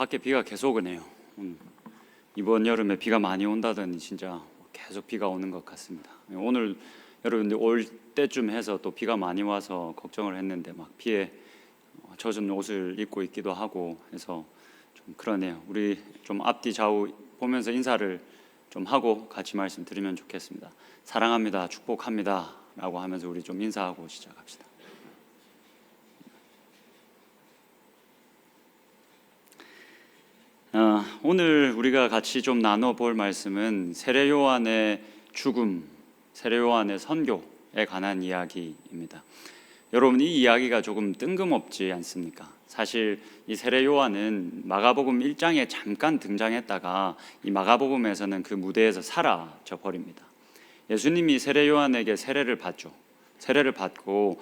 밖에 비가 계속 오네요. 이번 여름에 비가 많이 온다더니 진짜 계속 비가 오는 것 같습니다. 오늘 여러분들 올 때쯤 해서 또 비가 많이 와서 걱정을 했는데 막 비에 젖은 옷을 입고 있기도 하고 해서 좀 그러네요. 우리 좀 앞뒤 좌우 보면서 인사를 좀 하고 같이 말씀 드리면 좋겠습니다. 사랑합니다, 축복합니다 라고 하면서 우리 좀 인사하고 시작합시다. 오늘 우리가 같이 좀 나눠볼 말씀은 세례 요한의 죽음, 세례 요한의 선교에 관한 이야기입니다. 여러분, 이 이야기가 조금 뜬금없지 않습니까? 사실 이 세례 요한은 마가복음 1장에 잠깐 등장했다가 이 마가복음에서는 그 무대에서 사라져 버립니다. 예수님이 세례 요한에게 세례를 받죠. 세례를 받고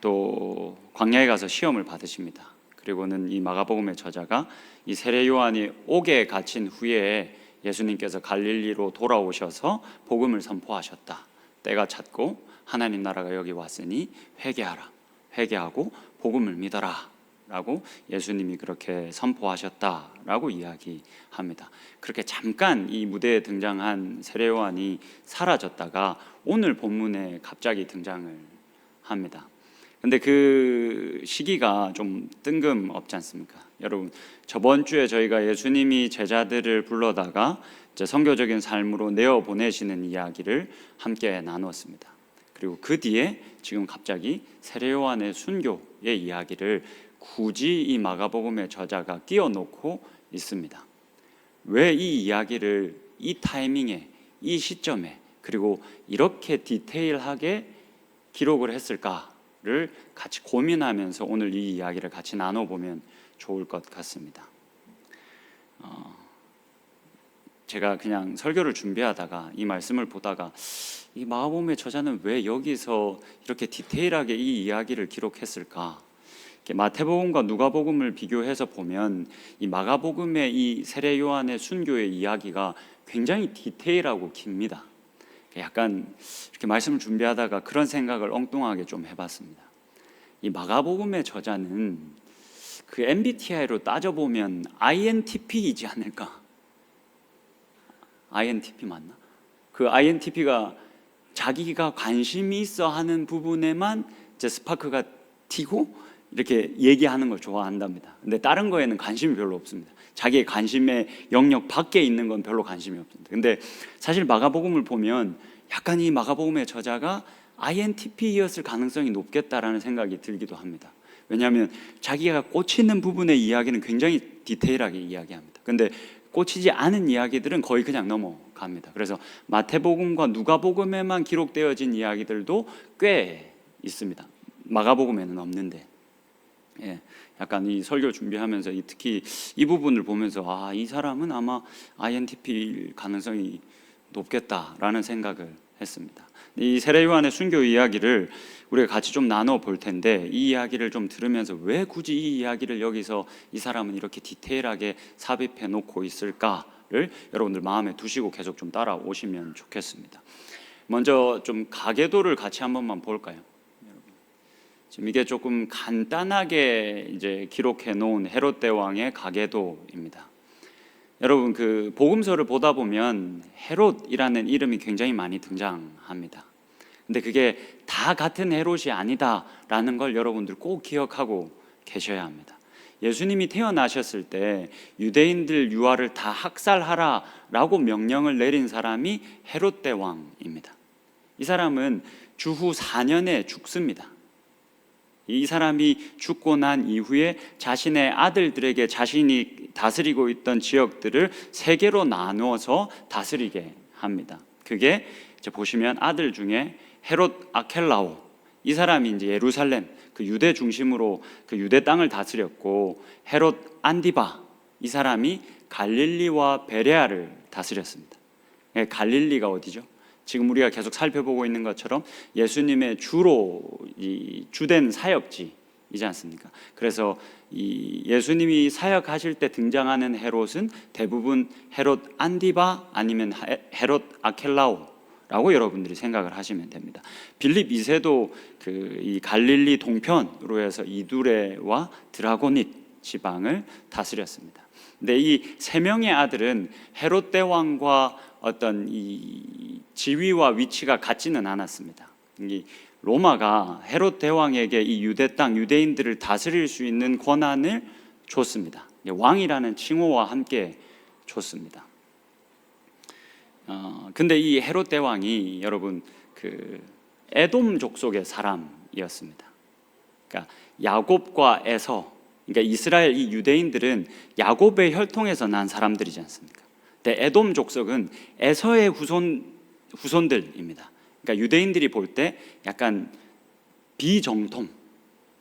또 광야에 가서 시험을 받으십니다. 그리고는 이 마가복음의 저자가 이 세례 요한이 옥에 갇힌 후에 예수님께서 갈릴리로 돌아오셔서 복음을 선포하셨다. 때가 찼고 하나님 나라가 여기 왔으니 회개하라. 회개하고 복음을 믿어라 라고 예수님이 그렇게 선포하셨다라고 이야기합니다. 그렇게 잠깐 이 무대에 등장한 세례 요한이 사라졌다가 오늘 본문에 갑자기 등장을 합니다. 근데 그 시기가 좀 뜬금없지 않습니까? 여러분, 저번 주에 저희가 예수님이 제자들을 불러다가 이제 선교적인 삶으로 내어 보내시는 이야기를 함께 나누었습니다. 그리고 그 뒤에 지금 갑자기 세례 요한의 순교의 이야기를 굳이 이 마가복음의 저자가 끼워놓고 있습니다. 왜 이 이야기를 이 타이밍에, 이 시점에, 그리고 이렇게 디테일하게 기록을 했을까를 같이 고민하면서 오늘 이 이야기를 같이 나눠보면 좋을 것 같습니다. 제가 그냥 설교를 준비하다가 이 말씀을 보다가 이 마가복음의 저자는 왜 여기서 이렇게 디테일하게 이 이야기를 기록했을까? 마태복음과 누가복음을 비교해서 보면 이 마가복음의 이 세례 요한의 순교의 이야기가 굉장히 디테일하고 깁니다. 약간 이렇게 말씀을 준비하다가 그런 생각을 엉뚱하게 좀 해봤습니다. 이 마가복음의 저자는 그 MBTI로 따져보면 INTP이지 않을까? INTP 맞나? 그 INTP가 자기가 관심이 있어 하는 부분에만 이제 스파크가 튀고 이렇게 얘기하는 걸 좋아한답니다. 근데 다른 거에는 관심이 별로 없습니다. 자기의 관심의 영역 밖에 있는 건 별로 관심이 없습니다. 근데 사실 마가복음을 보면 약간 이 마가복음의 저자가 INTP였을 가능성이 높겠다라는 생각이 들기도 합니다. 왜냐하면 자기가 꽂히는 부분의 이야기는 굉장히 디테일하게 이야기합니다. 근데 꽂히지 않은 이야기들은 거의 그냥 넘어갑니다. 그래서 마태복음과 누가복음에만 기록되어진 이야기들도 꽤 있습니다. 마가복음에는 없는데, 약간 이 설교 준비하면서 특히 이 부분을 보면서 이 사람은 아마 INTP일 가능성이 높겠다라는 생각을 했습니다. 이 세례 요한의 순교 이야기를 우리가 같이 좀 나눠 볼 텐데, 이 이야기를 좀 들으면서 왜 굳이 이 이야기를 여기서 이 사람은 이렇게 디테일하게 삽입해 놓고 있을까를 여러분들 마음에 두시고 계속 좀 따라오시면 좋겠습니다. 먼저 좀 가계도를 같이 한 번만 볼까요? 지금 이게 조금 간단하게 이제 기록해 놓은 헤롯 대왕의 가계도입니다. 여러분, 그 복음서를 보다 보면 헤롯이라는 이름이 굉장히 많이 등장합니다. 근데 그게 다 같은 헤롯이 아니다라는 걸 여러분들 꼭 기억하고 계셔야 합니다. 예수님이 태어나셨을 때 유대인들 유아를 다 학살하라라고 명령을 내린 사람이 헤롯 대왕입니다. 이 사람은 주후 4년에 죽습니다. 이 사람이 죽고 난 이후에 자신의 아들들에게 자신이 다스리고 있던 지역들을 3개로 나누어서 다스리게 합니다. 그게 이제 보시면 아들 중에 헤롯 아켈라오, 이 사람이 이제 예루살렘, 그 유대 중심으로 그 유대 땅을 다스렸고, 헤롯 안디바, 이 사람이 갈릴리와 베레아를 다스렸습니다. 갈릴리가 어디죠? 지금 우리가 계속 살펴보고 있는 것처럼 예수님의 주로 이 주된 사역지이지 않습니까? 그래서 이 예수님이 사역하실 때 등장하는 헤롯은 대부분 헤롯 안디바 아니면 헤롯 아켈라오라고 여러분들이 생각을 하시면 됩니다. 빌립 2세도 그 이 갈릴리 동편으로 해서 이두레와 드라고닛, 지방을 다스렸습니다. 근데 이 세 명의 아들은 헤롯 대왕과 어떤 이 지위와 위치가 같지는 않았습니다. 이 로마가 헤롯 대왕에게 이 유대 땅 유대인들을 다스릴 수 있는 권한을 줬습니다. 왕이라는 칭호와 함께 줬습니다. 근데 이 헤롯 대왕이 여러분 그 에돔 족속의 사람이었습니다. 그러니까 야곱과 에서, 그러니까 이스라엘 이 유대인들은 야곱의 혈통에서 난 사람들이지 않습니까? 근데 에돔 족속은 에서의 후손들입니다. 그러니까 유대인들이 볼 때 약간 비정통,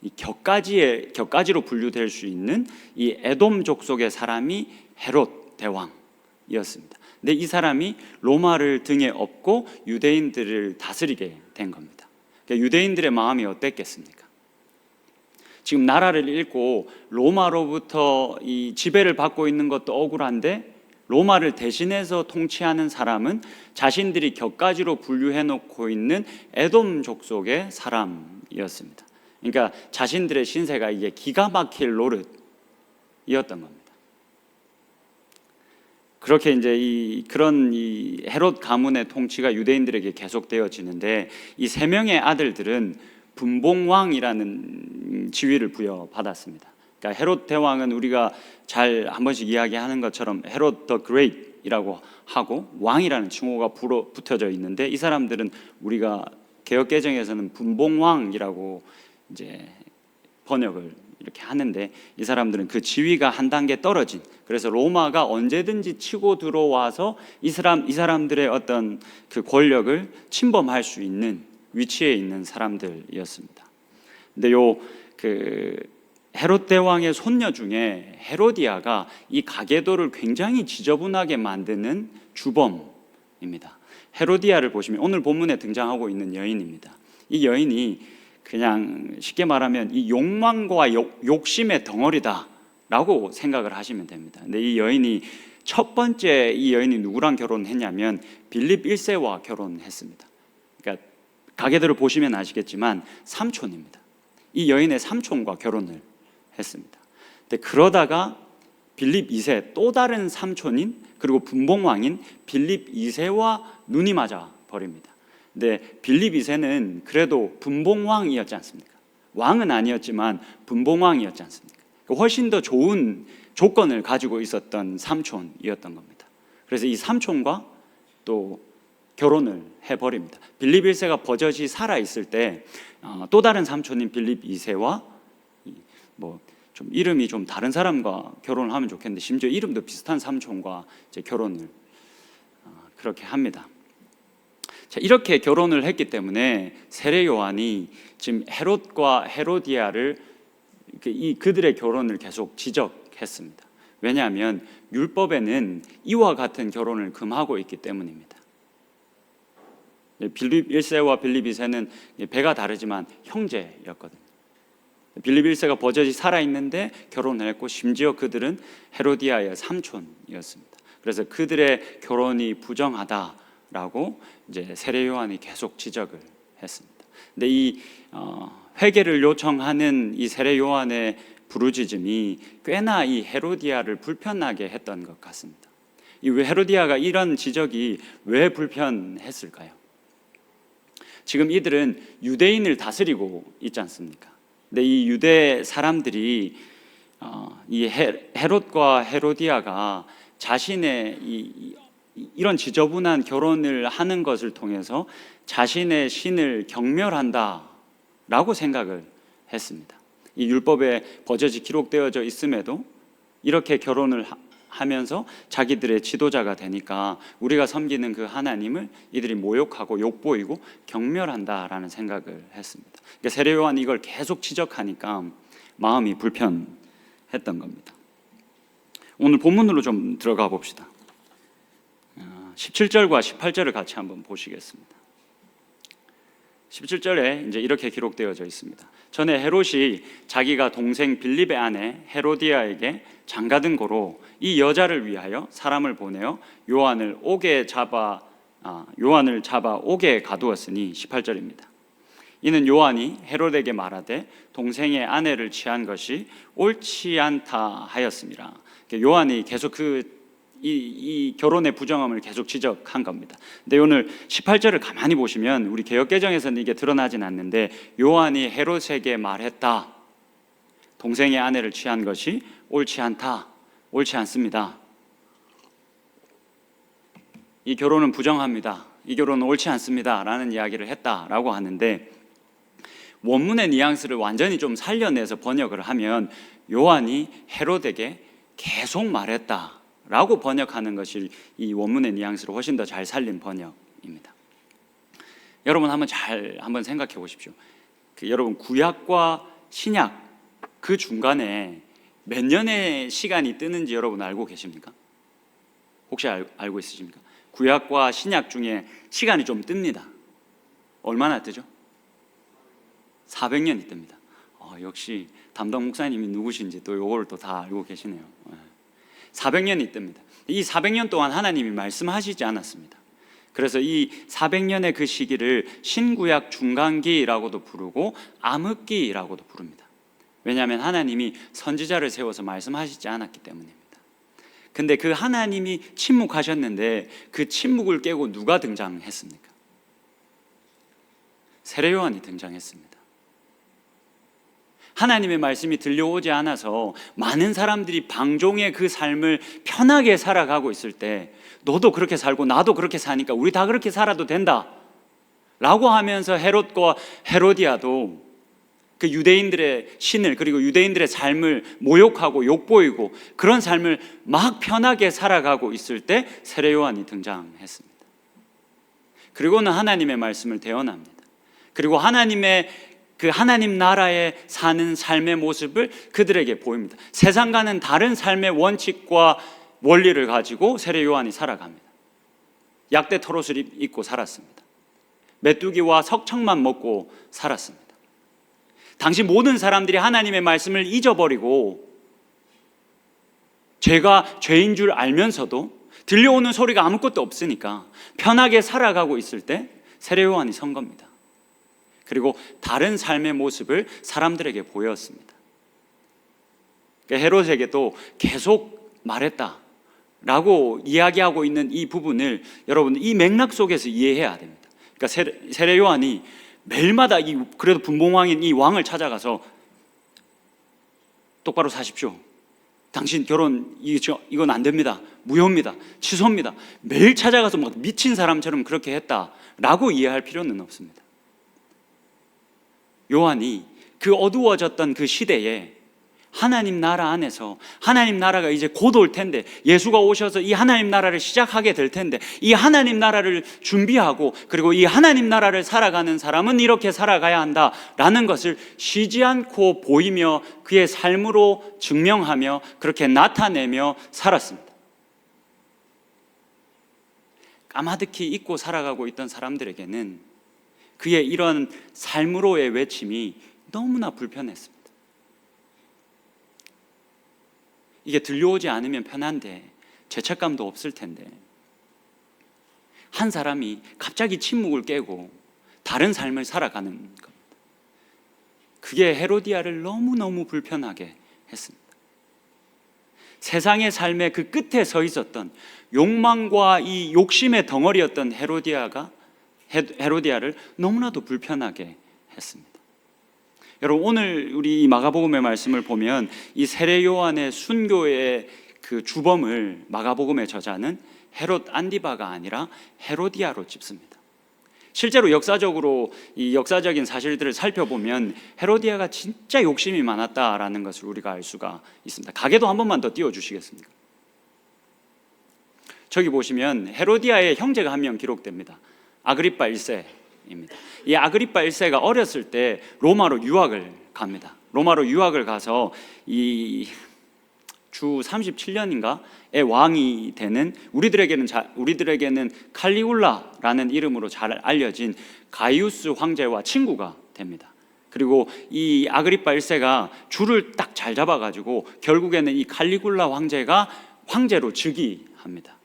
이 격가지로 분류될 수 있는 이 에돔 족속의 사람이 헤롯 대왕이었습니다. 근데 이 사람이 로마를 등에 업고 유대인들을 다스리게 된 겁니다. 그러니까 유대인들의 마음이 어땠겠습니까? 지금 나라를 잃고 로마로부터 이 지배를 받고 있는 것도 억울한데 로마를 대신해서 통치하는 사람은 자신들이 격가지로 분류해 놓고 있는 에돔 족속의 사람이었습니다. 그러니까 자신들의 신세가 이게 기가 막힐 노릇이었던 겁니다. 그렇게 이제 그런 헤롯 가문의 통치가 유대인들에게 계속되어지는데 이 세 명의 아들들은 분봉왕이라는 지위를 부여받았습니다. 그러니까 헤롯 대왕은 우리가 잘 한 번씩 이야기하는 것처럼 헤롯 더 그레이트이라고 하고 왕이라는 칭호가 붙어져 있는데 이 사람들은 우리가 개역개정에서는 분봉왕이라고 이제 번역을 이렇게 하는데 이 사람들은 그 지위가 한 단계 떨어진, 그래서 로마가 언제든지 치고 들어와서 이 사람들의 어떤 그 권력을 침범할 수 있는 위치에 있는 사람들이었습니다. 근데 헤롯 대왕의 손녀 중에 헤로디아가 이 가계도를 굉장히 지저분하게 만드는 주범입니다. 헤로디아를 보시면 오늘 본문에 등장하고 있는 여인입니다. 이 여인이 그냥 쉽게 말하면 이 욕망과 욕심의 덩어리다라고 생각을 하시면 됩니다. 근데 이 여인이 첫 번째 이 여인이 누구랑 결혼했냐면 빌립 1세와 결혼했습니다. 그러니까 가계도를 보시면 아시겠지만 삼촌입니다. 이 여인의 삼촌과 결혼을 했습니다. 근데 그러다가 빌립 2세 또 다른 삼촌인 그리고 분봉왕인 빌립 2세와 눈이 맞아 버립니다. 근데 빌립 2세는 그래도 분봉왕이었지 않습니까? 왕은 아니었지만 분봉왕이었지 않습니까? 훨씬 더 좋은 조건을 가지고 있었던 삼촌이었던 겁니다. 그래서 이 삼촌과 또 결혼을 해버립니다. 빌립 1세가 버젓이 살아있을 때 또 다른 삼촌인 빌립 2세와 좀 이름이 좀 다른 사람과 결혼을 하면 좋겠는데 심지어 이름도 비슷한 삼촌과 이제 결혼을 그렇게 합니다. 자, 이렇게 결혼을 했기 때문에 세례 요한이 지금 헤롯과 헤로디아를 그들의 결혼을 계속 지적했습니다. 왜냐하면 율법에는 이와 같은 결혼을 금하고 있기 때문입니다. 빌립 1세와 빌립 2세는 배가 다르지만 형제였거든요. 빌립 1세가 버젓이 살아있는데 결혼을 했고 심지어 그들은 헤로디아의 삼촌이었습니다. 그래서 그들의 결혼이 부정하다라고 이제 세례 요한이 계속 지적을 했습니다. 근데 이 회개를 요청하는 이 세례 요한의 부르짖음이 꽤나 이 헤로디아를 불편하게 했던 것 같습니다. 이 헤로디아가 이런 지적이 왜 불편했을까요? 지금 이들은 유대인을 다스리고 있지 않습니까? 근데 이 유대 사람들이 이 헤롯과 헤로디아가 자신의 이런 지저분한 결혼을 하는 것을 통해서 자신의 신을 경멸한다라고 생각을 했습니다. 이 율법에 버젓이 기록되어져 있음에도 이렇게 결혼을 하면서 자기들의 지도자가 되니까 우리가 섬기는 그 하나님을 이들이 모욕하고 욕보이고 경멸한다라는 생각을 했습니다. 그러니까 세례 요한이 이걸 계속 지적하니까 마음이 불편했던 겁니다. 오늘 본문으로 좀 들어가 봅시다. 17절과 18절을 같이 한번 보시겠습니다. 17절에 이제 이렇게 기록되어져 있습니다. 전에 헤롯이 자기가 동생 빌립의 아내 헤로디아에게 장가든 고로 이 여자를 위하여 사람을 보내어 요한을 잡아 옥에 가두었으니 18절입니다. 이는 요한이 헤롯에게 말하되 동생의 아내를 취한 것이 옳지 않다 하였습니다. 요한이 계속 이 결혼의 부정함을 계속 지적한 겁니다. 근데 오늘 18절을 가만히 보시면 우리 개역개정에서는 이게 드러나진 않는데 요한이 헤롯에게 말했다. 동생의 아내를 취한 것이 옳지 않다, 옳지 않습니다. 이 결혼은 부정합니다. 이 결혼은 옳지 않습니다. 라는 이야기를 했다라고 하는데 원문의 뉘앙스를 완전히 좀 살려내서 번역을 하면 요한이 헤롯에게 계속 말했다 라고 번역하는 것이 이 원문의 뉘앙스를 훨씬 더 잘 살린 번역입니다. 여러분 한번 생각해 보십시오. 여러분 구약과 신약 그 중간에 몇 년의 시간이 뜨는지 여러분 알고 계십니까? 혹시 알고 있으십니까? 구약과 신약 중에 시간이 좀 뜹니다. 얼마나 뜨죠? 400년이 뜹니다. 역시 담당 목사님이 누구신지 또 이걸 또 다 알고 계시네요. 400년이 뜹니다. 이 400년 동안 하나님이 말씀하시지 않았습니다. 그래서 이 400년의 그 시기를 신구약 중간기라고도 부르고 암흑기라고도 부릅니다. 왜냐하면 하나님이 선지자를 세워서 말씀하시지 않았기 때문입니다. 근데 그 하나님이 침묵하셨는데 그 침묵을 깨고 누가 등장했습니까? 세례 요한이 등장했습니다. 하나님의 말씀이 들려오지 않아서 많은 사람들이 방종의 그 삶을 편하게 살아가고 있을 때 너도 그렇게 살고 나도 그렇게 사니까 우리 다 그렇게 살아도 된다 라고 하면서 헤롯과 헤로디아도 그 유대인들의 신을 그리고 유대인들의 삶을 모욕하고 욕보이고 그런 삶을 막 편하게 살아가고 있을 때 세례 요한이 등장했습니다. 그리고는 하나님의 말씀을 대언합니다. 그리고 하나님 나라에 사는 삶의 모습을 그들에게 보입니다. 세상과는 다른 삶의 원칙과 원리를 가지고 세례 요한이 살아갑니다. 약대 털옷을 입고 살았습니다. 메뚜기와 석청만 먹고 살았습니다. 당시 모든 사람들이 하나님의 말씀을 잊어버리고 죄가 죄인 줄 알면서도 들려오는 소리가 아무것도 없으니까 편하게 살아가고 있을 때 세례 요한이 선 겁니다. 그리고 다른 삶의 모습을 사람들에게 보였습니다. 헤롯에게도 계속 말했다라고 이야기하고 있는 이 부분을 여러분 이 맥락 속에서 이해해야 됩니다. 그러니까 세례 요한이 매일마다 그래도 분봉왕인 이 왕을 찾아가서 똑바로 사십시오. 당신 결혼 이건 안 됩니다. 무효입니다. 취소입니다. 매일 찾아가서 막 미친 사람처럼 그렇게 했다라고 이해할 필요는 없습니다. 요한이 그 어두워졌던 그 시대에 하나님 나라 안에서 하나님 나라가 이제 곧 올 텐데 예수가 오셔서 이 하나님 나라를 시작하게 될 텐데 이 하나님 나라를 준비하고 그리고 이 하나님 나라를 살아가는 사람은 이렇게 살아가야 한다라는 것을 쉬지 않고 보이며 그의 삶으로 증명하며 그렇게 나타내며 살았습니다. 까마득히 잊고 살아가고 있던 사람들에게는 그의 이런 삶으로의 외침이 너무나 불편했습니다. 이게 들려오지 않으면 편한데 죄책감도 없을 텐데 한 사람이 갑자기 침묵을 깨고 다른 삶을 살아가는 겁니다. 그게 헤로디아를 너무너무 불편하게 했습니다. 세상의 삶의 그 끝에 서 있었던 욕망과 이 욕심의 덩어리였던 헤로디아를 너무나도 불편하게 했습니다. 여러분 오늘 우리 마가복음의 말씀을 보면 이 세례 요한의 순교의 그 주범을 마가복음의 저자는 헤롯 안디바가 아니라 헤로디아로 짚습니다. 실제로 역사적으로 이 역사적인 사실들을 살펴보면 헤로디아가 진짜 욕심이 많았다라는 것을 우리가 알 수가 있습니다. 가게도 한 번만 더 띄워주시겠습니까? 저기 보시면 헤로디아의 형제가 한 명 기록됩니다. 아그리빠 1세입니다. 이 아그리빠 1세가 어렸을 때 로마로 유학을 갑니다. 로마로 유학을 가서 이 주 37년인가의 왕이 되는 우리들에게는 칼리굴라라는 이름으로 잘 알려진 가이우스 황제와 친구가 됩니다. 그리고 이 아그리빠 1세가 줄을 딱 잘 잡아가지고 결국에는 이 칼리굴라 황제가 황제로 즉위합니다.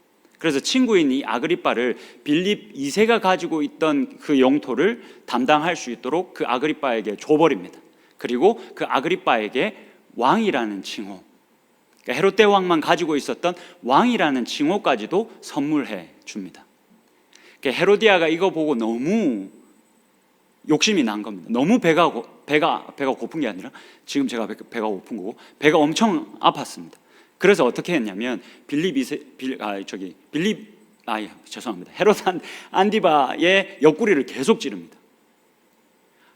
그래서 친구인 이 아그리빠를 빌립 2세가 가지고 있던 그 영토를 담당할 수 있도록 그 아그리빠에게 줘버립니다. 그리고 그 아그리빠에게 왕이라는 칭호, 그러니까 헤롯 대왕만 가지고 있었던 왕이라는 칭호까지도 선물해 줍니다. 그러니까 헤로디아가 이거 보고 너무 욕심이 난 겁니다. 너무 배가 고픈 게 아니라 지금 제가 배가 고픈 거고 배가 엄청 아팠습니다. 그래서 어떻게 했냐면 헤롯 안디바의 옆구리를 계속 찌릅니다.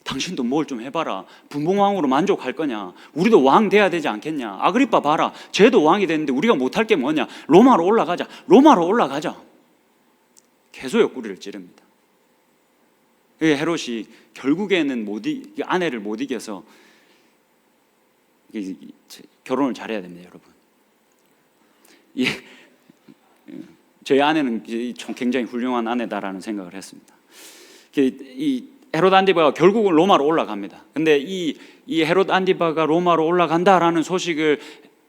당신도 뭘 좀 해봐라. 분봉왕으로 만족할 거냐? 우리도 왕 돼야 되지 않겠냐? 아그리빠 봐라. 쟤도 왕이 됐는데 우리가 못할 게 뭐냐? 로마로 올라가자. 계속 옆구리를 찌릅니다. 헤롯이 결국에는 아내를 못 이겨서 결혼을 잘해야 됩니다, 여러분. 저희 아내는 굉장히 훌륭한 아내다라는 생각을 했습니다. 이 헤롯 안디바가 결국은 로마로 올라갑니다. 근데 이 헤롯 안디바가 로마로 올라간다라는 소식을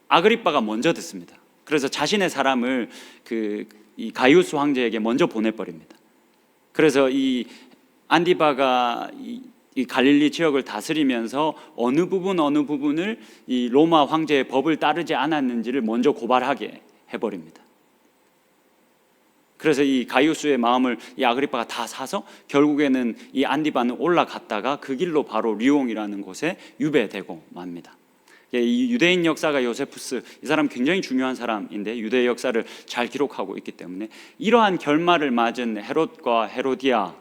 아그리빠가 먼저 듣습니다. 그래서 자신의 사람을 이 가이우스 황제에게 먼저 보내버립니다. 그래서 이 안디바가 이 갈릴리 지역을 다스리면서 어느 부분을 이 로마 황제의 법을 따르지 않았는지를 먼저 고발하게 해버립니다. 그래서 이 가이우스의 마음을 이 아그리빠가 다 사서 결국에는 이 안디바는 올라갔다가 그 길로 바로 리옹이라는 곳에 유배되고 맙니다. 이 유대인 역사가 요세푸스, 이 사람 굉장히 중요한 사람인데 유대 역사를 잘 기록하고 있기 때문에 이러한 결말을 맞은 헤롯과 헤로디아의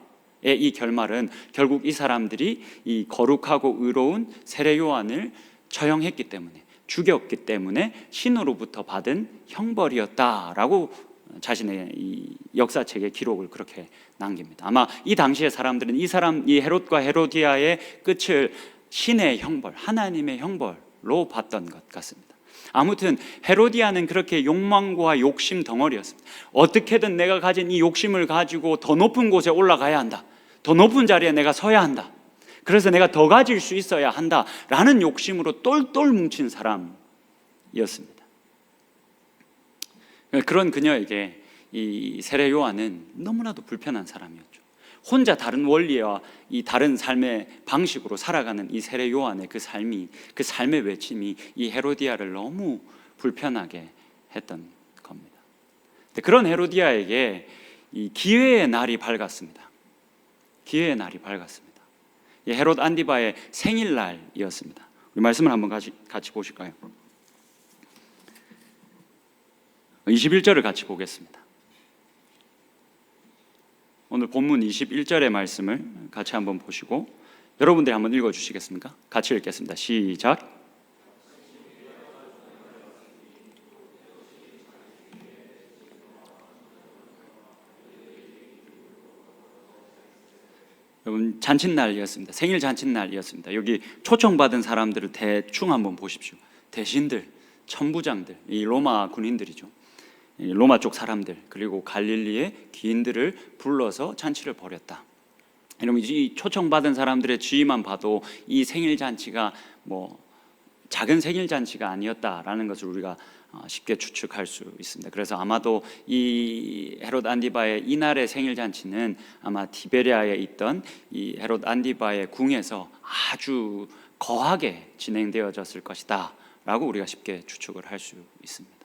이 결말은 결국 이 사람들이 이 거룩하고 의로운 세례 요한을 처형했기 때문에, 죽였기 때문에 신으로부터 받은 형벌이었다라고 자신의 이 역사책의 기록을 그렇게 남깁니다. 아마 이 당시의 사람들은 이 헤롯과 헤로디아의 끝을 신의 형벌, 하나님의 형벌로 봤던 것 같습니다. 아무튼 헤로디아는 그렇게 욕망과 욕심 덩어리였습니다. 어떻게든 내가 가진 이 욕심을 가지고 더 높은 곳에 올라가야 한다. 더 높은 자리에 내가 서야 한다. 그래서 내가 더 가질 수 있어야 한다라는 욕심으로 똘똘 뭉친 사람이었습니다. 그런 그녀에게 이 세례 요한은 너무나도 불편한 사람이었죠. 혼자 다른 원리와 이 다른 삶의 방식으로 살아가는 이 세례 요한의 그 삶의 외침이 이 헤로디아를 너무 불편하게 했던 겁니다. 그런 헤로디아에게 이 기회의 날이 밝았습니다. 기회의 날이 밝았습니다. 헤롯 안디바의 생일날이었습니다. 우리 말씀을 한번 같이 보실까요? 21절을 같이 보겠습니다. 오늘 본문 21절의 말씀을 같이 한번 보시고 여러분들이 한번 읽어주시겠습니까? 같이 읽겠습니다. 시작. 여러분, 잔칫날이었습니다. 생일 잔칫날이었습니다. 여기 초청받은 사람들을 대충 한번 보십시오. 대신들, 천부장들, 이 로마 군인들이죠. 로마 쪽 사람들, 그리고 갈릴리의 귀인들을 불러서 잔치를 벌였다. 여러분, 이 초청받은 사람들의 지위만 봐도 이 생일 잔치가 작은 생일 잔치가 아니었다라는 것을 우리가 쉽게 추측할 수 있습니다. 그래서 아마도 이 헤롯 안디바의 이날의 생일 잔치는 아마 티베리아에 있던 이 헤롯 안디바의 궁에서 아주 거하게 진행되어졌을 것이다라고 우리가 쉽게 추측을 할 수 있습니다.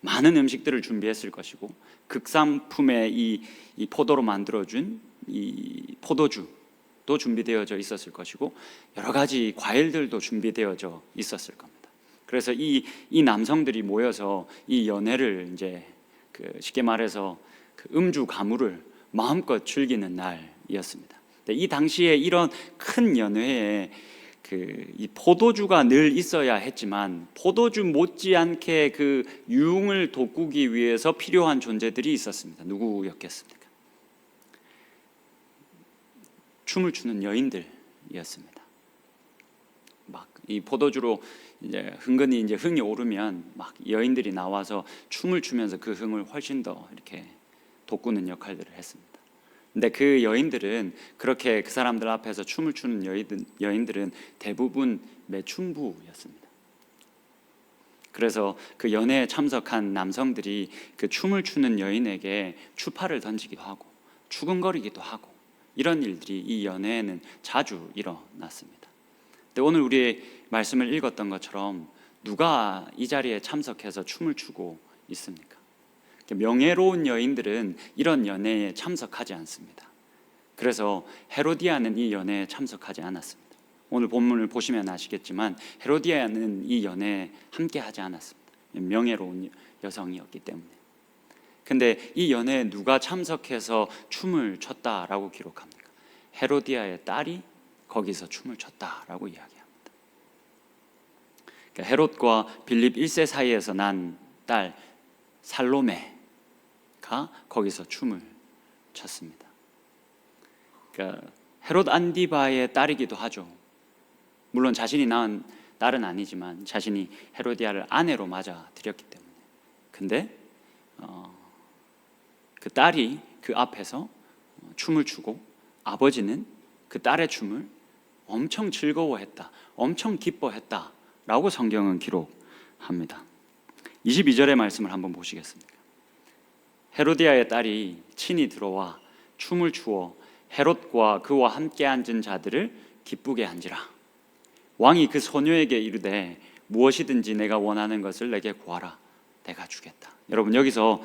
많은 음식들을 준비했을 것이고 극상품의 이 포도로 만들어준 이 포도주도 준비되어져 있었을 것이고 여러 가지 과일들도 준비되어져 있었을 겁니다. 그래서 이 남성들이 모여서 이 연회를 이제 쉽게 말해서 음주 가무를 마음껏 즐기는 날이었습니다. 이 당시에 이런 큰 연회에 이 포도주가 늘 있어야 했지만 포도주 못지않게 그 유흥을 돋구기 위해서 필요한 존재들이 있었습니다. 누구였겠습니까? 춤을 추는 여인들이었습니다. 막 이 포도주로 이제 흥건히 이제 흥이 오르면 막 여인들이 나와서 춤을 추면서 그 흥을 훨씬 더 이렇게 돋구는 역할들을 했습니다. 근데 그 여인들은 그렇게 그 사람들 앞에서 춤을 추는 여인들은 대부분 매춘부였습니다. 그래서 그 연애에 참석한 남성들이 그 춤을 추는 여인에게 추파를 던지기도 하고 추근거리기도 하고 이런 일들이 이 연애에는 자주 일어났습니다. 근데 오늘 우리 말씀을 읽었던 것처럼 누가 이 자리에 참석해서 춤을 추고 있습니까? 명예로운 여인들은 이런 연애에 참석하지 않습니다. 그래서 헤로디아는 이 연애에 참석하지 않았습니다. 오늘 본문을 보시면 아시겠지만 헤로디아는 이 연애에 함께하지 않았습니다. 명예로운 여성이었기 때문에. 근데 이 연애에 누가 참석해서 춤을 췄다라고 기록합니까? 헤로디아의 딸이 거기서 춤을 췄다라고 이야기합니다. 그러니까 헤롯과 빌립 1세 사이에서 난 딸 살로메가 거기서 춤을 췄습니다. 그러니까 헤롯 안디바의 딸이기도 하죠. 물론 자신이 낳은 딸은 아니지만 자신이 헤로디아를 아내로 맞아들였기 때문에. 근데 그 딸이 그 앞에서 춤을 추고 아버지는 그 딸의 춤을 엄청 즐거워했다, 엄청 기뻐했다라고 성경은 기록합니다. 22절의 말씀을 한번 보시겠습니까? 헤로디아의 딸이 친히 들어와 춤을 추어 헤롯과 그와 함께 앉은 자들을 기쁘게 한지라. 왕이 그 소녀에게 이르되 무엇이든지 내가 원하는 것을 내게 구하라, 내가 주겠다. 여러분, 여기서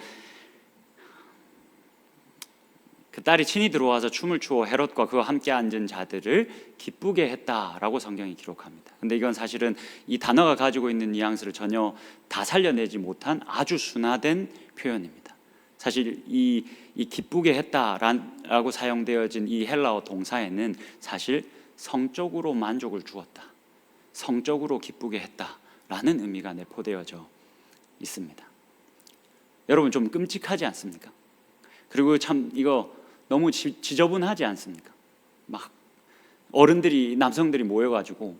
그 딸이 친히 들어와서 춤을 추어 헤롯과 그와 함께 앉은 자들을 기쁘게 했다라고 성경이 기록합니다. 근데 이건 사실은 이 단어가 가지고 있는 뉘앙스를 전혀 다 살려내지 못한 아주 순화된 표현입니다. 사실 이 기쁘게 했다라고 사용되어진 이 헬라어 동사에는 사실 성적으로 만족을 주었다, 성적으로 기쁘게 했다라는 의미가 내포되어져 있습니다. 여러분, 좀 끔찍하지 않습니까? 그리고 참 이거 너무 지저분하지 않습니까? 막 어른들이, 남성들이 모여가지고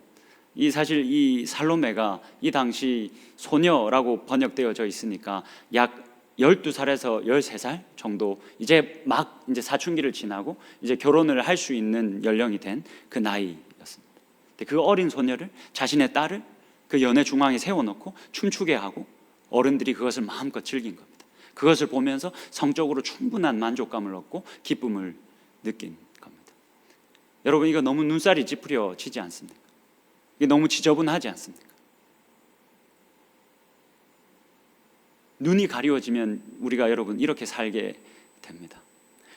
사실 이 살로메가 이 당시 소녀라고 번역되어져 있으니까 약 12살에서 13살 정도 이제 사춘기를 지나고 이제 결혼을 할 수 있는 연령이 된 그 나이였습니다. 그 어린 소녀를, 자신의 딸을 그 연회 중앙에 세워놓고 춤추게 하고 어른들이 그것을 마음껏 즐긴 겁니다. 그것을 보면서 성적으로 충분한 만족감을 얻고 기쁨을 느낀 겁니다. 여러분, 이거 너무 눈살이 찌푸려지지 않습니까? 이게 너무 지저분하지 않습니까? 눈이 가리워지면 우리가 여러분 이렇게 살게 됩니다.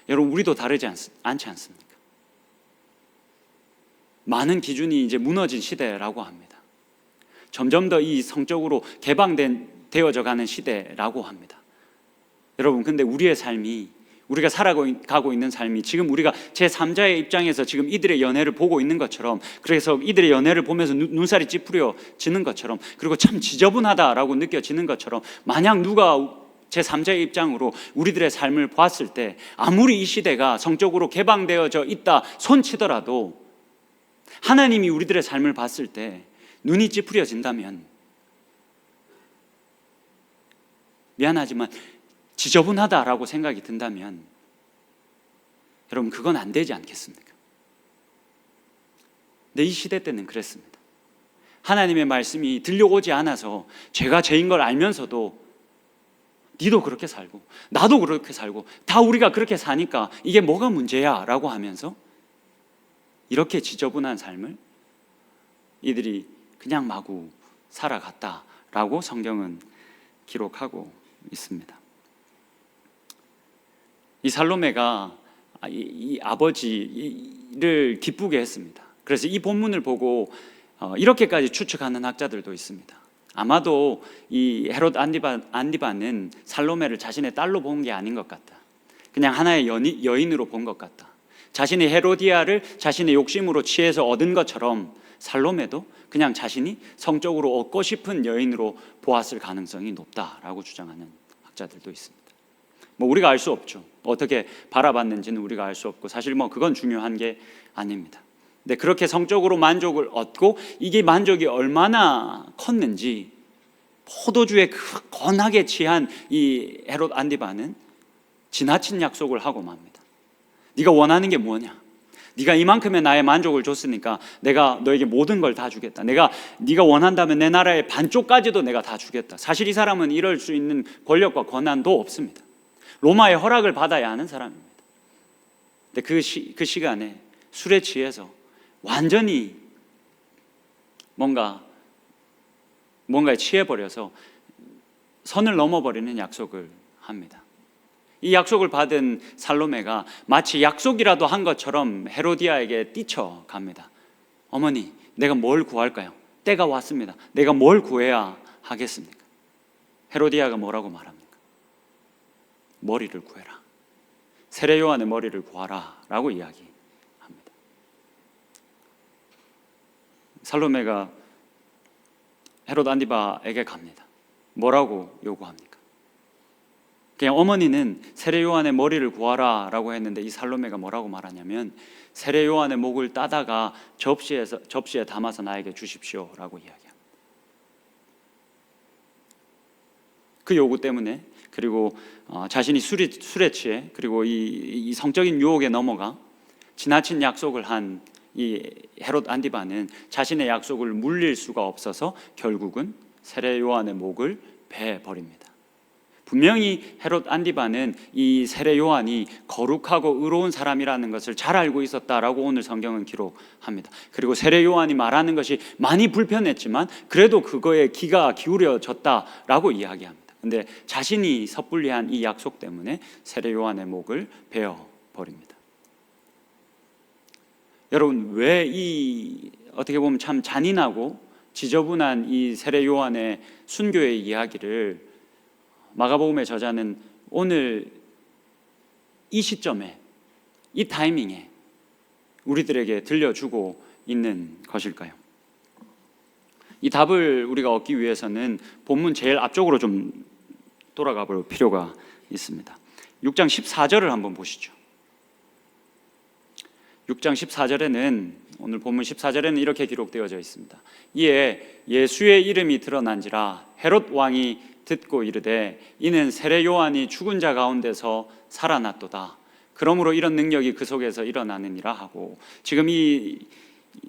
여러분, 우리도 다르지 않지 않습니까? 많은 기준이 이제 무너진 시대라고 합니다. 점점 더 이 성적으로 개방되어져 가는 시대라고 합니다. 여러분, 근데 우리의 삶이, 우리가 살아가고 있는 삶이 지금 우리가 제3자의 입장에서 지금 이들의 연애를 보고 있는 것처럼, 그래서 이들의 연애를 보면서 눈살이 찌푸려지는 것처럼, 그리고 참 지저분하다라고 느껴지는 것처럼, 만약 누가 제3자의 입장으로 우리들의 삶을 보았을 때 아무리 이 시대가 성적으로 개방되어져 있다 손치더라도 하나님이 우리들의 삶을 봤을 때 눈이 찌푸려진다면, 미안하지만 지저분하다라고 생각이 든다면 여러분, 그건 안 되지 않겠습니까? 근데 이 시대 때는 그랬습니다. 하나님의 말씀이 들려오지 않아서 죄가 죄인 걸 알면서도 니도 그렇게 살고 나도 그렇게 살고 다 우리가 그렇게 사니까 이게 뭐가 문제야 라고 하면서 이렇게 지저분한 삶을 이들이 그냥 마구 살아갔다라고 성경은 기록하고 있습니다. 이 살로메가 이 아버지를 기쁘게 했습니다. 그래서 이 본문을 보고 이렇게까지 추측하는 학자들도 있습니다. 아마도 이 헤롯 안디바는 살로메를 자신의 딸로 본 게 아닌 것 같다, 그냥 하나의 여인으로 본 것 같다. 자신이 헤로디아를 자신의 욕심으로 취해서 얻은 것처럼 살로메도 그냥 자신이 성적으로 얻고 싶은 여인으로 보았을 가능성이 높다라고 주장하는 학자들도 있습니다. 우리가 알 수 없죠. 어떻게 바라봤는지는 우리가 알 수 없고, 사실 그건 중요한 게 아닙니다. 근데 그렇게 성적으로 만족을 얻고 이게 만족이 얼마나 컸는지 포도주에 건하게 취한 이 헤롯 안디바는 지나친 약속을 하고 맙니다. 네가 원하는 게 뭐냐? 네가 이만큼의 나의 만족을 줬으니까 내가 너에게 모든 걸 다 주겠다. 네가 원한다면 내 나라의 반쪽까지도 내가 다 주겠다. 사실 이 사람은 이럴 수 있는 권력과 권한도 없습니다. 로마의 허락을 받아야 하는 사람입니다. 근데 그 시간에 술에 취해서 완전히 뭔가에 취해버려서 선을 넘어버리는 약속을 합니다. 이 약속을 받은 살로메가 마치 약속이라도 한 것처럼 헤로디아에게 뛰쳐갑니다. 어머니, 내가 뭘 구할까요? 때가 왔습니다. 내가 뭘 구해야 하겠습니까? 헤로디아가 뭐라고 말합니까? 머리를 구해라. 세례 요한의 머리를 구하라 라고 이야기합니다. 살로메가 헤롯 안디바에게 갑니다. 뭐라고 요구합니까? 그냥 어머니는 세례 요한의 머리를 구하라 라고 했는데 이 살로메가 뭐라고 말하냐면 세례 요한의 목을 따다가 접시에 담아서 나에게 주십시오 라고 이야기합니다. 그 요구 때문에, 그리고 자신이 술에 취해, 그리고 이 성적인 유혹에 넘어가 지나친 약속을 한 이 헤롯 안디바는 자신의 약속을 물릴 수가 없어서 결국은 세례 요한의 목을 베어 버립니다. 분명히 헤롯 안디바는 이 세례 요한이 거룩하고 의로운 사람이라는 것을 잘 알고 있었다라고 오늘 성경은 기록합니다. 그리고 세례 요한이 말하는 것이 많이 불편했지만 그래도 그거에 귀가 기울여졌다라고 이야기합니다. 근데 자신이 섣불리한 이 약속 때문에 세례 요한의 목을 베어 버립니다. 여러분, 왜 어떻게 보면 참 잔인하고 지저분한 이 세례 요한의 순교의 이야기를 마가복음의 저자는 오늘 이 시점에, 이 타이밍에 우리들에게 들려주고 있는 것일까요? 이 답을 우리가 얻기 위해서는 본문 제일 앞쪽으로 좀 돌아가 볼 필요가 있습니다. 6장 14절을 한번 보시죠. 6장 14절에는, 오늘 본문 14절에는 이렇게 기록되어져 있습니다. 이에 예수의 이름이 드러난지라 헤롯 왕이 듣고 이르되 이는 세례 요한이 죽은 자 가운데서 살아났도다. 그러므로 이런 능력이 그 속에서 일어나느니라 하고, 지금 이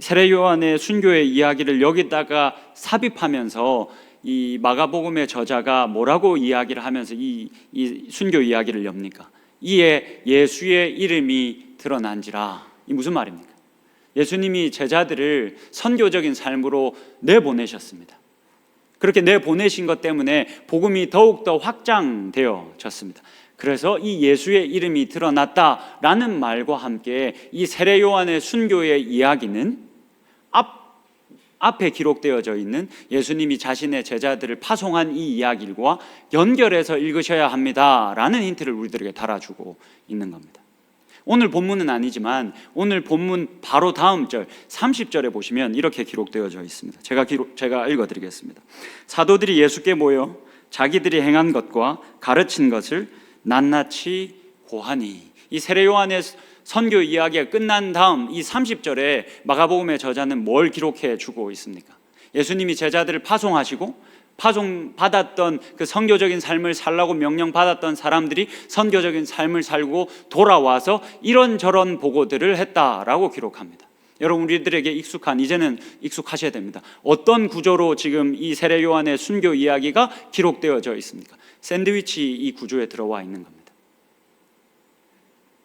세례 요한의 순교의 이야기를 여기다가 삽입하면서 이 마가복음의 저자가 뭐라고 이야기를 하면서 이 순교 이야기를 엽니까? 이에 예수의 이름이 드러난지라. 이 무슨 말입니까? 예수님이 제자들을 선교적인 삶으로 내보내셨습니다. 그렇게 내보내신 것 때문에 복음이 더욱더 확장되어졌습니다. 그래서 이 예수의 이름이 드러났다라는 말과 함께 이 세례 요한의 순교의 이야기는 앞에 기록되어져 있는 예수님이 자신의 제자들을 파송한 이 이야기와 연결해서 읽으셔야 합니다라는 힌트를 우리들에게 달아주고 있는 겁니다. 오늘 본문은 아니지만 오늘 본문 바로 다음 절 30절에 보시면 이렇게 기록되어져 있습니다. 제가 읽어드리겠습니다. 사도들이 예수께 모여 자기들이 행한 것과 가르친 것을 낱낱이 고하니. 이 세례 요한의 선교 이야기가 끝난 다음 이 30절에 마가복음의 저자는 뭘 기록해 주고 있습니까? 예수님이 제자들을 파송하시고 파송받았던 그 선교적인 삶을 살라고 명령받았던 사람들이 선교적인 삶을 살고 돌아와서 이런저런 보고들을 했다라고 기록합니다. 여러분, 우리들에게 이제는 익숙하셔야 됩니다. 어떤 구조로 지금 이 세례 요한의 순교 이야기가 기록되어져 있습니까? 샌드위치 이 구조에 들어와 있는 겁니다.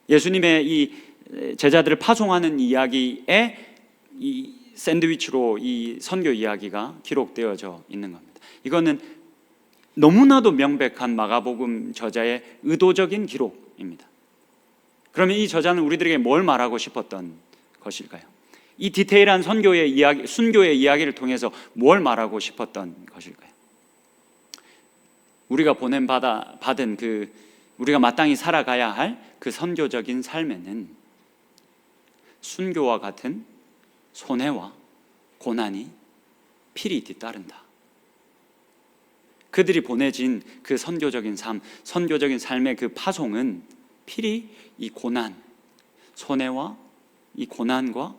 예수님의 이 제자들을 파송하는 이야기에 이 샌드위치로 이 선교 이야기가 기록되어져 있는 겁니다. 이거는 너무나도 명백한 마가복음 저자의 의도적인 기록입니다. 그러면 이 저자는 우리들에게 뭘 말하고 싶었던 것일까요? 이 디테일한 선교의 이야기, 순교의 이야기를 통해서 뭘 말하고 싶었던 것일까요? 우리가 받은 우리가 마땅히 살아가야 할 그 선교적인 삶에는 순교와 같은 손해와 고난이 필히 뒤따른다. 그들이 보내진 그 선교적인 삶의 그 파송은 필히 이 고난, 손해와 이 고난과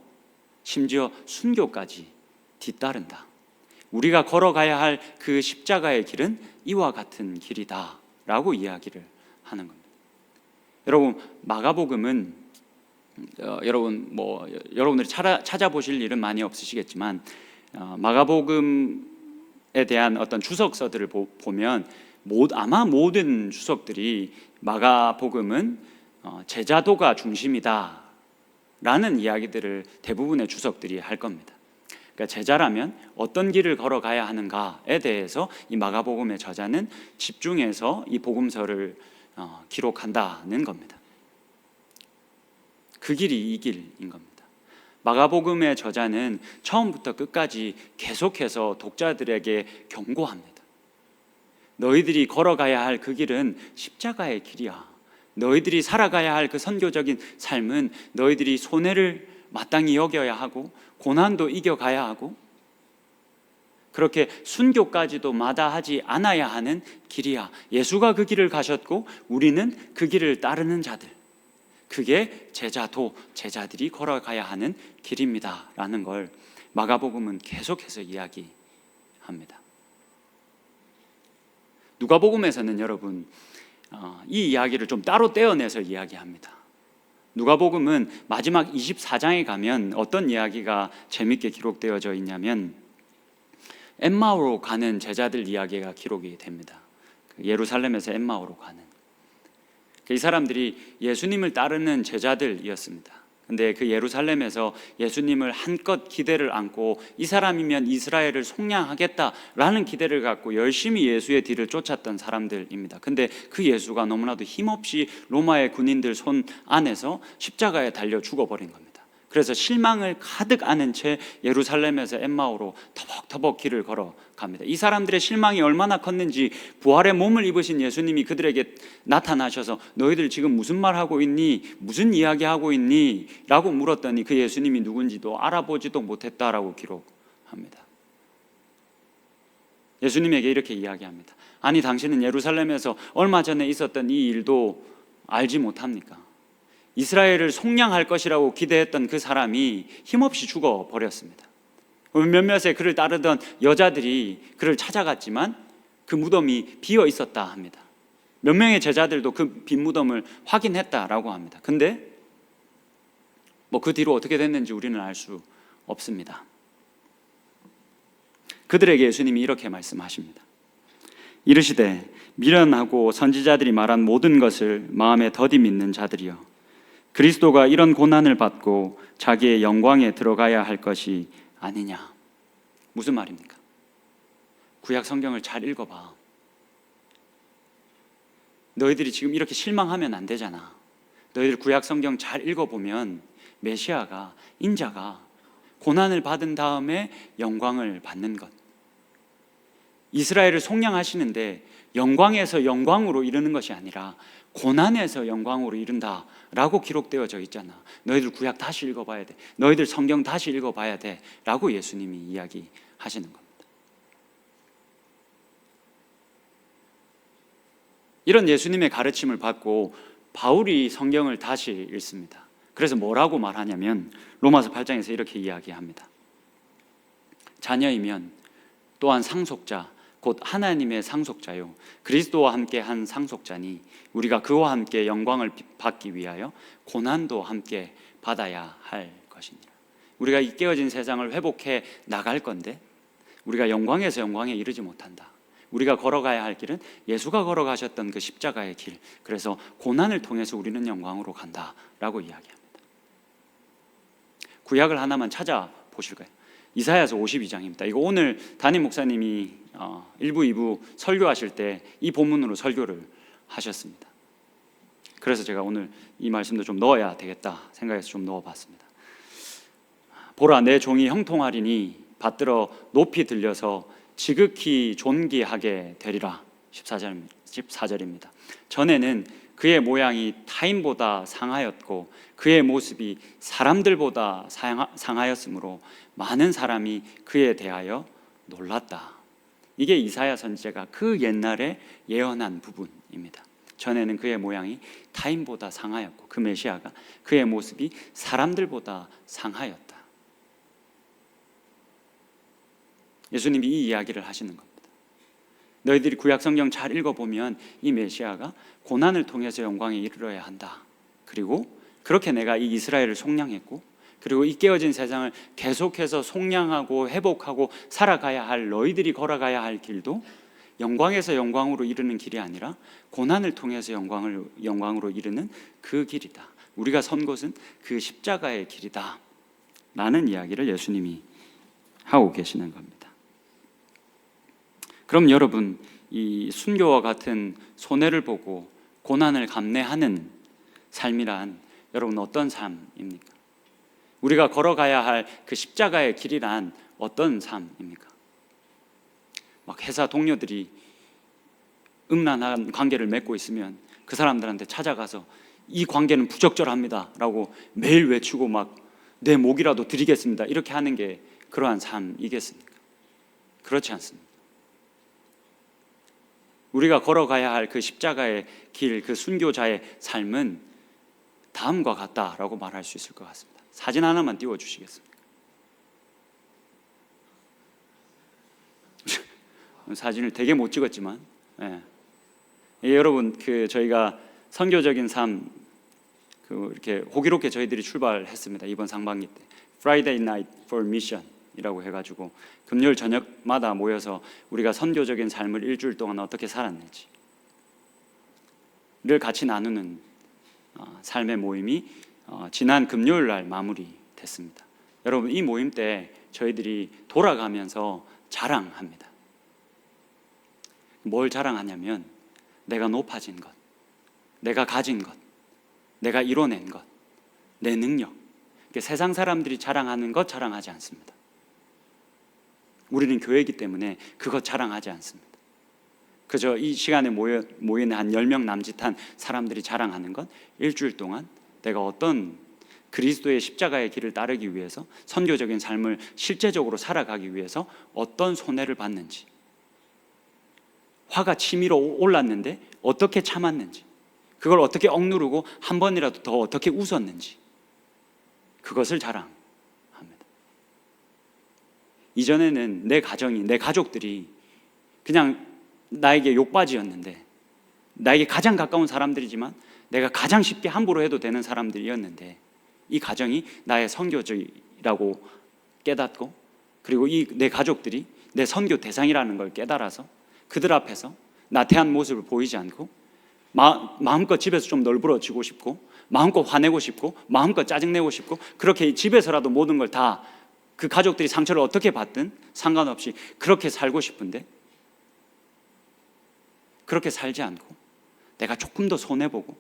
심지어 순교까지 뒤따른다. 우리가 걸어가야 할 그 십자가의 길은 이와 같은 길이다 라고 이야기를 하는 겁니다. 여러분, 마가복음은 여러분들이 찾아보실 일은 많이 없으시겠지만 마가복음에 대한 어떤 주석서들을 보면 아마 모든 주석들이 마가복음은 제자도가 중심이다 라는 이야기들을 대부분의 주석들이 할 겁니다. 그러니까 제자라면 어떤 길을 걸어가야 하는가에 대해서 이 마가복음의 저자는 집중해서 이 복음서를 기록한다는 겁니다. 그 길이 이 길인 겁니다. 마가복음의 저자는 처음부터 끝까지 계속해서 독자들에게 경고합니다. 너희들이 걸어가야 할 그 길은 십자가의 길이야. 너희들이 살아가야 할 그 선교적인 삶은 너희들이 손해를 마땅히 여겨야 하고 고난도 이겨가야 하고 그렇게 순교까지도 마다하지 않아야 하는 길이야. 예수가 그 길을 가셨고 우리는 그 길을 따르는 자들, 그게 제자들이 걸어가야 하는 길입니다 라는 걸 마가복음은 계속해서 이야기합니다. 누가복음에서는 여러분 이 이야기를 좀 따로 떼어내서 이야기합니다. 누가복음은 마지막 24장에 가면 어떤 이야기가 재밌게 기록되어져 있냐면 엠마오로 가는 제자들 이야기가 기록이 됩니다. 예루살렘에서 엠마오로 가는 이 사람들이 예수님을 따르는 제자들이었습니다. 근데 그 예루살렘에서 예수님을 한껏 기대를 안고 이 사람이면 이스라엘을 속량하겠다라는 기대를 갖고 열심히 예수의 뒤를 쫓았던 사람들입니다. 근데 그 예수가 너무나도 힘없이 로마의 군인들 손 안에서 십자가에 달려 죽어버린 겁니다. 그래서 실망을 가득 안은 채 예루살렘에서 엠마오로 터벅터벅 길을 걸어갑니다. 이 사람들의 실망이 얼마나 컸는지 부활의 몸을 입으신 예수님이 그들에게 나타나셔서 너희들 지금 무슨 말하고 있니? 무슨 이야기하고 있니? 라고 물었더니 그 예수님이 누군지도 알아보지도 못했다라고 기록합니다. 예수님에게 이렇게 이야기합니다. 아니 당신은 예루살렘에서 얼마 전에 있었던 이 일도 알지 못합니까? 이스라엘을 속량할 것이라고 기대했던 그 사람이 힘없이 죽어버렸습니다. 몇몇의 그를 따르던 여자들이 그를 찾아갔지만 그 무덤이 비어 있었다 합니다. 몇 명의 제자들도 그 빈 무덤을 확인했다라고 합니다. 근데 그 뒤로 어떻게 됐는지 우리는 알 수 없습니다. 그들에게 예수님이 이렇게 말씀하십니다. 이르시되 미련하고 선지자들이 말한 모든 것을 마음에 더디 믿는 자들이여, 그리스도가 이런 고난을 받고 자기의 영광에 들어가야 할 것이 아니냐. 무슨 말입니까? 구약 성경을 잘 읽어봐. 너희들이 지금 이렇게 실망하면 안 되잖아. 너희들 구약 성경 잘 읽어보면 메시아가, 인자가 고난을 받은 다음에 영광을 받는 것, 이스라엘을 속량하시는데 영광에서 영광으로 이르는 것이 아니라 고난에서 영광으로 이른다라고 기록되어져 있잖아. 너희들 구약 다시 읽어봐야 돼. 너희들 성경 다시 읽어봐야 돼 라고 예수님이 이야기하시는 겁니다. 이런 예수님의 가르침을 받고 바울이 성경을 다시 읽습니다. 그래서 뭐라고 말하냐면 로마서 8장에서 이렇게 이야기합니다. 자녀이면 또한 상속자 곧 하나님의 상속자요 그리스도와 함께 한 상속자니 우리가 그와 함께 영광을 받기 위하여 고난도 함께 받아야 할 것이니라. 우리가 이 깨어진 세상을 회복해 나갈 건데 우리가 영광에서 영광에 이르지 못한다. 우리가 걸어가야 할 길은 예수가 걸어가셨던 그 십자가의 길, 그래서 고난을 통해서 우리는 영광으로 간다라고 이야기합니다. 구약을 하나만 찾아보실 거예요. 이사야서 52장입니다. 이거 오늘 담임 목사님이 1부, 2부 설교하실 때 이 본문으로 설교를 하셨습니다. 그래서 제가 오늘 이 말씀도 좀 넣어야 되겠다 생각해서 좀 넣어봤습니다. 보라, 내 종이 형통하리니 받들어 높이 들려서 지극히 존귀하게 되리라. 14절입니다. 전에는 그의 모양이 타인보다 상하였고 그의 모습이 사람들보다 상하였으므로 많은 사람이 그에 대하여 놀랐다. 이게 이사야 선지자가 그 옛날에 예언한 부분입니다. 전에는 그의 모양이 타인보다 상하였고 그 메시아가 그의 모습이 사람들보다 상하였다. 예수님이 이 이야기를 하시는 겁니다. 너희들이 구약 성경 잘 읽어보면 이 메시아가 고난을 통해서 영광에 이르러야 한다. 그리고 그렇게 내가 이 이스라엘을 속량했고, 그리고 이 깨어진 세상을 계속해서 속량하고 회복하고 살아가야 할 너희들이 걸어가야 할 길도 영광에서 영광으로 이르는 길이 아니라 고난을 통해서 영광으로 이르는 그 길이다. 우리가 선 곳은 그 십자가의 길이다 라는 이야기를 예수님이 하고 계시는 겁니다. 그럼 여러분, 이 순교와 같은 손해를 보고 고난을 감내하는 삶이란 여러분 어떤 삶입니까? 우리가 걸어가야 할 그 십자가의 길이란 어떤 삶입니까? 막 회사 동료들이 음란한 관계를 맺고 있으면 그 사람들한테 찾아가서 이 관계는 부적절합니다 라고 매일 외치고 막 내 목이라도 드리겠습니다 이렇게 하는 게 그러한 삶이겠습니까? 그렇지 않습니다. 우리가 걸어가야 할 그 십자가의 길, 그 순교자의 삶은 다음과 같다라고 말할 수 있을 것 같습니다. 사진 하나만 띄워주시겠습니까? 사진을 되게 못 찍었지만, 여러분, 저희가 선교적인 삶, 이렇게 호기롭게 저희들이 출발했습니다. 이번 상반기 때 Friday Night for Mission이라고 해가지고 금요일 저녁마다 모여서 우리가 선교적인 삶을 일주일 동안 어떻게 살았는지를 같이 나누는 삶의 모임이 지난 금요일 날 마무리됐습니다. 여러분, 이 모임 때 저희들이 돌아가면서 자랑합니다. 뭘 자랑하냐면 내가 높아진 것, 내가 가진 것, 내가 이뤄낸 것, 내 능력. 세상 사람들이 자랑하는 것 자랑하지 않습니다. 우리는 교회이기 때문에 그것 자랑하지 않습니다. 그저 이 시간에 모이는 한 10명 남짓한 사람들이 자랑하는 건 일주일 동안 내가 어떤 그리스도의 십자가의 길을 따르기 위해서 선교적인 삶을 실제적으로 살아가기 위해서 어떤 손해를 봤는지, 화가 치밀어 올랐는데 어떻게 참았는지, 그걸 어떻게 억누르고 한 번이라도 더 어떻게 웃었는지, 그것을 자랑합니다. 이전에는 내 가정이, 내 가족들이 그냥 나에게 욕바지였는데, 나에게 가장 가까운 사람들이지만 내가 가장 쉽게 함부로 해도 되는 사람들이었는데, 이 가정이 나의 선교지라고 깨닫고, 그리고 이 내 가족들이 내 선교 대상이라는 걸 깨달아서 그들 앞에서 나태한 모습을 보이지 않고 마음껏 집에서 좀 널브러지고 싶고, 마음껏 화내고 싶고, 마음껏 짜증내고 싶고, 그렇게 집에서라도 모든 걸 다 그 가족들이 상처를 어떻게 받든 상관없이 그렇게 살고 싶은데, 그렇게 살지 않고 내가 조금 더 손해보고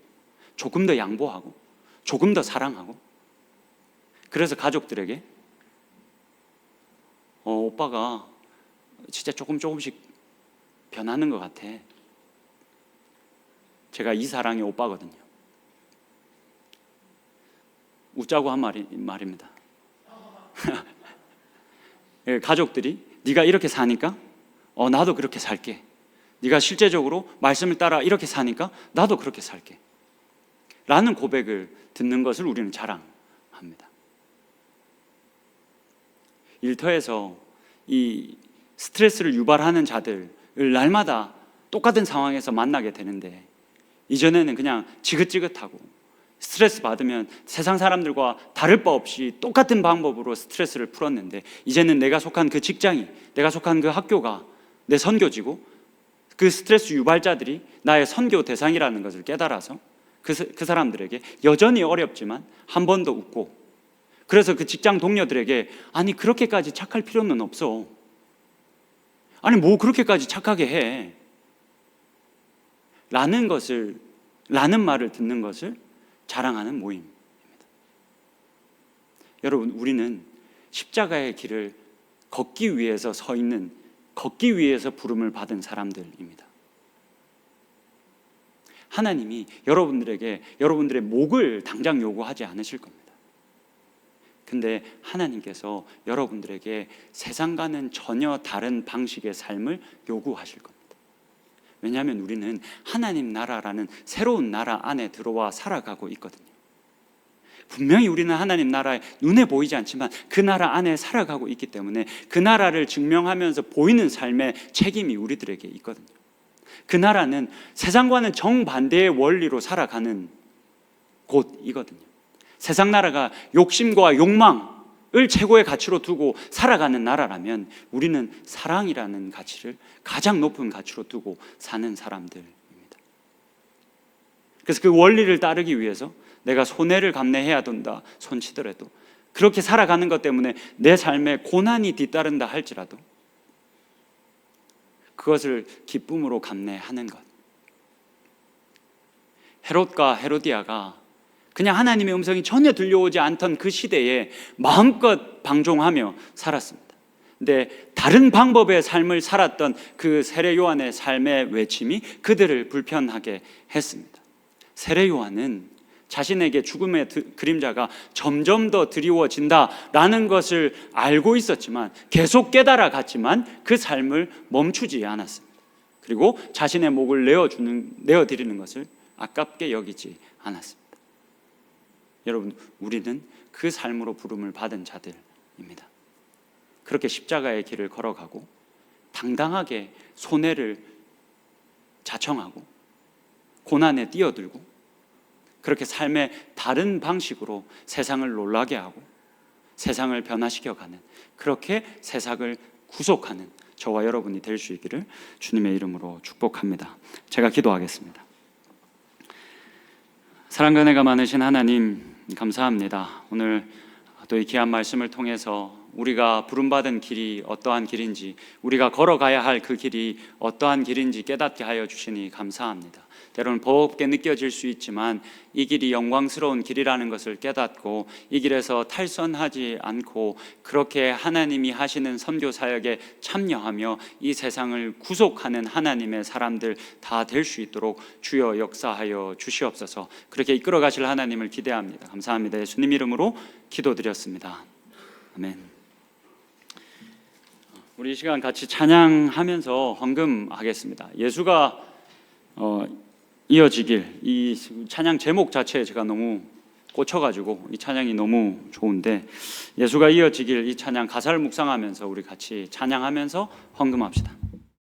조금 더 양보하고 조금 더 사랑하고, 그래서 가족들에게 오빠가 진짜 조금씩 변하는 것 같아. 제가 이 사랑의 오빠거든요. 웃자고 한 말입니다. 가족들이 네가 이렇게 사니까 나도 그렇게 살게. 네가 실제적으로 말씀을 따라 이렇게 사니까 나도 그렇게 살게 라는 고백을 듣는 것을 우리는 자랑합니다. 일터에서 이 스트레스를 유발하는 자들을 날마다 똑같은 상황에서 만나게 되는데, 이전에는 그냥 지긋지긋하고 스트레스 받으면 세상 사람들과 다를 바 없이 똑같은 방법으로 스트레스를 풀었는데, 이제는 내가 속한 그 직장이, 내가 속한 그 학교가 내 선교지고, 그 스트레스 유발자들이 나의 선교 대상이라는 것을 깨달아서 그 사람들에게 여전히 어렵지만 한 번 더 웃고, 그래서 그 직장 동료들에게 아니 그렇게까지 착할 필요는 없어, 아니 뭐 그렇게까지 착하게 해 라는 말을 듣는 것을 자랑하는 모임입니다. 여러분, 우리는 십자가의 길을 걷기 위해서 서 있는, 걷기 위해서 부름을 받은 사람들입니다. 하나님이 여러분들에게 여러분들의 목을 당장 요구하지 않으실 겁니다. 근데 하나님께서 여러분들에게 세상과는 전혀 다른 방식의 삶을 요구하실 겁니다. 왜냐하면 우리는 하나님 나라라는 새로운 나라 안에 들어와 살아가고 있거든요. 분명히 우리는 하나님 나라에 눈에 보이지 않지만 그 나라 안에 살아가고 있기 때문에 그 나라를 증명하면서 보이는 삶의 책임이 우리들에게 있거든요. 그 나라는 세상과는 정반대의 원리로 살아가는 곳이거든요. 세상 나라가 욕심과 욕망을 최고의 가치로 두고 살아가는 나라라면 우리는 사랑이라는 가치를 가장 높은 가치로 두고 사는 사람들입니다. 그래서 그 원리를 따르기 위해서 내가 손해를 감내해야 된다 손치더라도, 그렇게 살아가는 것 때문에 내 삶에 고난이 뒤따른다 할지라도 그것을 기쁨으로 감내하는 것. 헤롯과 헤로디아가 그냥 하나님의 음성이 전혀 들려오지 않던 그 시대에 마음껏 방종하며 살았습니다. 근데 다른 방법의 삶을 살았던 그 세례 요한의 삶의 외침이 그들을 불편하게 했습니다. 세례 요한은 자신에게 죽음의 그림자가 점점 더 드리워진다라는 것을 알고 있었지만, 계속 깨달아 갔지만 그 삶을 멈추지 않았습니다. 그리고 자신의 목을 내어드리는 것을 아깝게 여기지 않았습니다. 여러분, 우리는 그 삶으로 부름을 받은 자들입니다. 그렇게 십자가의 길을 걸어가고 당당하게 손해를 자청하고 고난에 뛰어들고 그렇게 삶의 다른 방식으로 세상을 놀라게 하고 세상을 변화시켜가는, 그렇게 세상을 구속하는 저와 여러분이 될 수 있기를 주님의 이름으로 축복합니다. 제가 기도하겠습니다. 사랑과 은혜가 많으신 하나님, 감사합니다. 오늘 또 이 귀한 말씀을 통해서 우리가 부름받은 길이 어떠한 길인지, 우리가 걸어가야 할 그 길이 어떠한 길인지 깨닫게 하여 주시니 감사합니다. 때로는 버겁게 느껴질 수 있지만 이 길이 영광스러운 길이라는 것을 깨닫고 이 길에서 탈선하지 않고 그렇게 하나님이 하시는 선교 사역에 참여하며 이 세상을 구속하는 하나님의 사람들 다 될 수 있도록 주여 역사하여 주시옵소서. 그렇게 이끌어 가실 하나님을 기대합니다. 감사합니다. 예수님 이름으로 기도드렸습니다. 아멘. 우리 이 시간 같이 찬양하면서 헌금하겠습니다. 예수가 이어지길, 이 찬양 제목 자체에 제가 너무 꽂혀가지고 이 찬양이 너무 좋은데, 예수가 이어지길 이 찬양 가사를 묵상하면서 우리 같이 찬양하면서 헌금합시다.